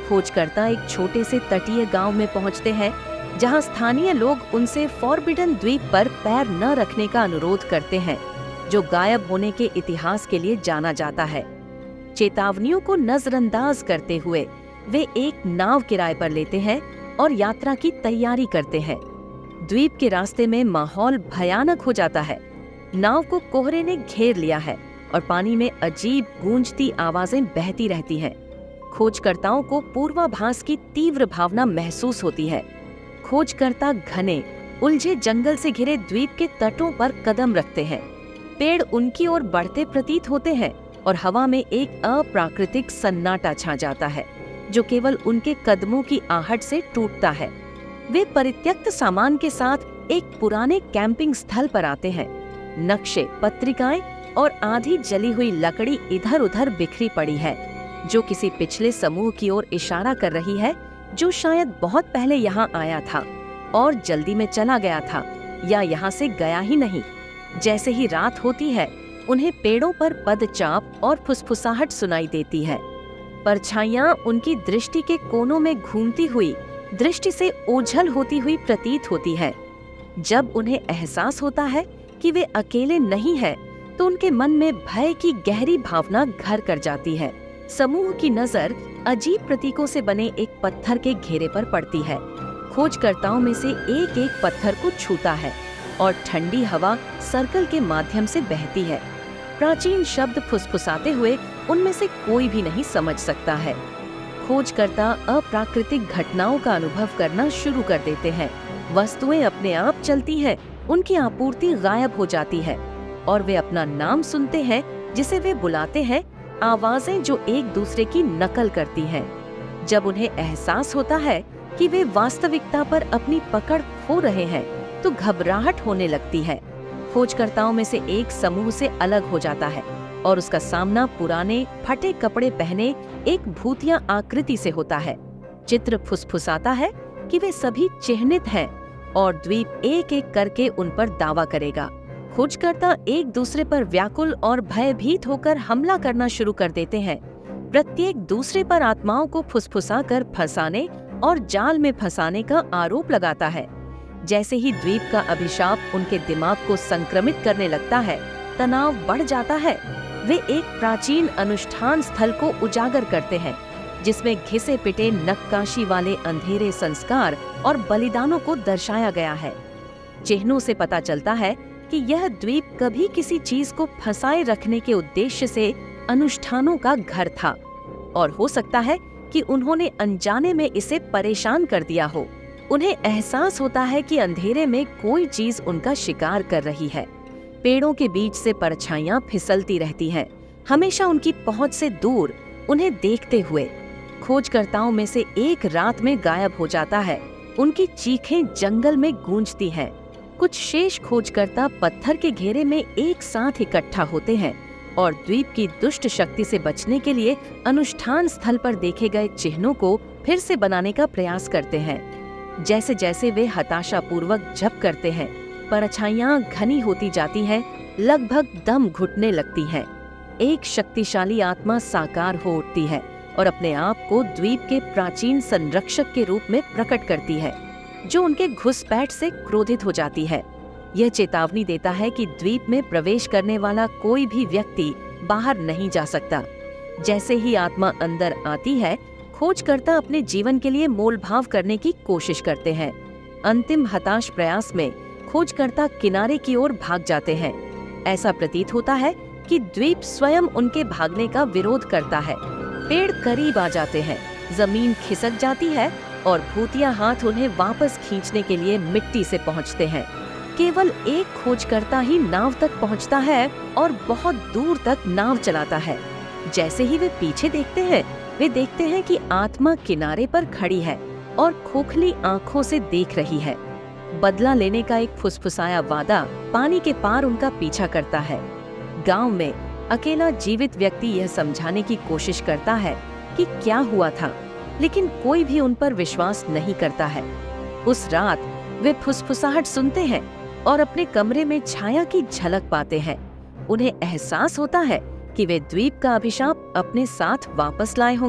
खोजकर्ता एक छोटे से तटीय गांव में पहुंचते हैं, जहां स्थानीय लोग उनसे फॉरबिडन द्वीप पर पैर न रखने का अनुरोध करते हैं, जो गायब होने के इतिहास के लिए जाना जाता है। चेतावनियों को नजरअंदाज करते हुए वे एक नाव किराए पर लेते हैं और यात्रा की तैयारी करते हैं। द्वीप के रास्ते में माहौल भयानक हो जाता है। नाव को कोहरे ने घेर लिया है और पानी में अजीब गूंजती आवाजें बहती रहती हैं। खोजकर्ताओं को पूर्वाभास की तीव्र भावना महसूस होती है। खोजकर्ता घने, उलझे जंगल से घिरे द्वीप के तटों पर कदम रखते हैं। पेड़ उनकी ओर बढ़ते प्रतीत होते हैं और हवा में एक अप्राकृतिक सन्नाटा छा जाता है, जो केवल उनके कदमों की आहट से टूटता है। वे परित्यक्त सामान के साथ एक पुराने कैंपिंग स्थल पर आते हैं। नक्शे, पत्रिकाएं और आधी जली हुई लकड़ी इधर उधर बिखरी पड़ी है, जो किसी पिछले समूह की ओर इशारा कर रही है, जो शायद बहुत पहले यहाँ आया था और जल्दी में चला गया था, या यहाँ से गया ही नहीं। जैसे ही रात होती है, उन्हें पेड़ों पर पदचाप और फुसफुसाहट सुनाई देती है। परछाइयां उनकी दृष्टि के कोनों में घूमती हुई दृष्टि से ओझल होती हुई प्रतीत होती है। जब उन्हें एहसास होता है कि वे अकेले नहीं हैं, तो उनके मन में भय की गहरी भावना घर कर जाती है। समूह की नजर अजीब प्रतीकों से बने एक पत्थर के घेरे पर पड़ती है। खोजकर्ताओं में से एक एक पत्थर को छूता है और ठंडी हवा सर्कल के माध्यम से बहती है। प्राचीन शब्द फुसफुसाते हुए उनमें से कोई भी नहीं समझ सकता है। खोजकर्ता अप्राकृतिक घटनाओं का अनुभव करना शुरू कर देते हैं। वस्तुएं अपने आप चलती हैं, उनकी आपूर्ति गायब हो जाती है और वे अपना नाम सुनते हैं, जिसे वे बुलाते हैं, आवाजें जो एक दूसरे की नकल करती हैं। जब उन्हें एहसास होता है कि वे वास्तविकता पर अपनी पकड़ खो रहे हैं, तो घबराहट होने लगती है। खोजकर्ताओं में से एक समूह से अलग हो जाता है और उसका सामना पुराने फटे कपड़े पहने एक भूतिया आकृति से होता है। चित्र फुसफुसाता है कि वे सभी चिह्नित हैं और द्वीप एक एक करके उन पर दावा करेगा। खोजकर्ता एक दूसरे पर व्याकुल और भयभीत होकर हमला करना शुरू कर देते हैं। प्रत्येक दूसरे पर आत्माओं को फुसफुसाकर फंसाने और जाल में फंसाने का आरोप लगाता है। जैसे ही द्वीप का अभिशाप उनके दिमाग को संक्रमित करने लगता है, तनाव बढ़ जाता है। वे एक प्राचीन अनुष्ठान स्थल को उजागर करते हैं, जिसमें घिसे पिटे नक्काशी वाले अंधेरे संस्कार और बलिदानों को दर्शाया गया है। चिन्हों से पता चलता है कि यह द्वीप कभी किसी चीज को फंसाए रखने के उद्देश्य से अनुष्ठानों का घर था, और हो सकता है कि उन्होंने अनजाने में इसे परेशान कर दिया हो। उन्हें एहसास होता है कि अंधेरे में कोई चीज उनका शिकार कर रही है। पेड़ों के बीच से परछाइयां फिसलती रहती हैं, हमेशा उनकी पहुंच से दूर, उन्हें देखते हुए। खोजकर्ताओं में से एक रात में गायब हो जाता है। उनकी चीखें जंगल में गूंजती हैं। कुछ शेष खोजकर्ता पत्थर के घेरे में एक साथ इकट्ठा होते हैं और द्वीप की दुष्ट शक्ति से बचने के लिए अनुष्ठान स्थल पर देखे गए चिन्हों को फिर से बनाने का प्रयास करते हैं। जैसे जैसे वे हताशापूर्वक जप करते हैं, परछाइयां घनी होती जाती हैं, लगभग दम घुटने लगती हैं। एक शक्तिशाली आत्मा साकार हो उठती है और अपने आप को द्वीप के प्राचीन संरक्षक के रूप में प्रकट करती है, जो उनके घुसपैठ से क्रोधित हो जाती है। यह चेतावनी देता है कि द्वीप में प्रवेश करने वाला कोई भी व्यक्ति बाहर नहीं जा सकता। जैसे ही आत्मा अंदर आती है, खोजकर्ता अपने जीवन के लिए मोलभाव करने की कोशिश करते हैं। अंतिम हताश प्रयास में खोजकर्ता किनारे की ओर भाग जाते हैं। ऐसा प्रतीत होता है कि द्वीप स्वयं उनके भागने का विरोध करता है। पेड़ करीब आ जाते हैं, जमीन खिसक जाती है और भूतिया हाथ उन्हें वापस खींचने के लिए मिट्टी से पहुंचते हैं। केवल एक खोजकर्ता ही नाव तक पहुंचता है और बहुत दूर तक नाव चलाता है। जैसे ही वे पीछे देखते हैं, वे देखते हैं कि आत्मा किनारे पर खड़ी है और खोखली आंखों से देख रही है। बदला लेने का एक फुसफुसाया वादा पानी के पार उनका पीछा करता है। गांव में अकेला जीवित व्यक्ति यह समझाने की कोशिश करता है कि क्या हुआ था, लेकिन कोई भी उन पर विश्वास नहीं करता है। उस रात वे फुसफुसाहट सुनते हैं और अपने कमरे में छाया की झलक पाते हैं। उन्हें एहसास होता है कि वे द्वीप का अभिशाप अपने साथ वापस लाए होंगे।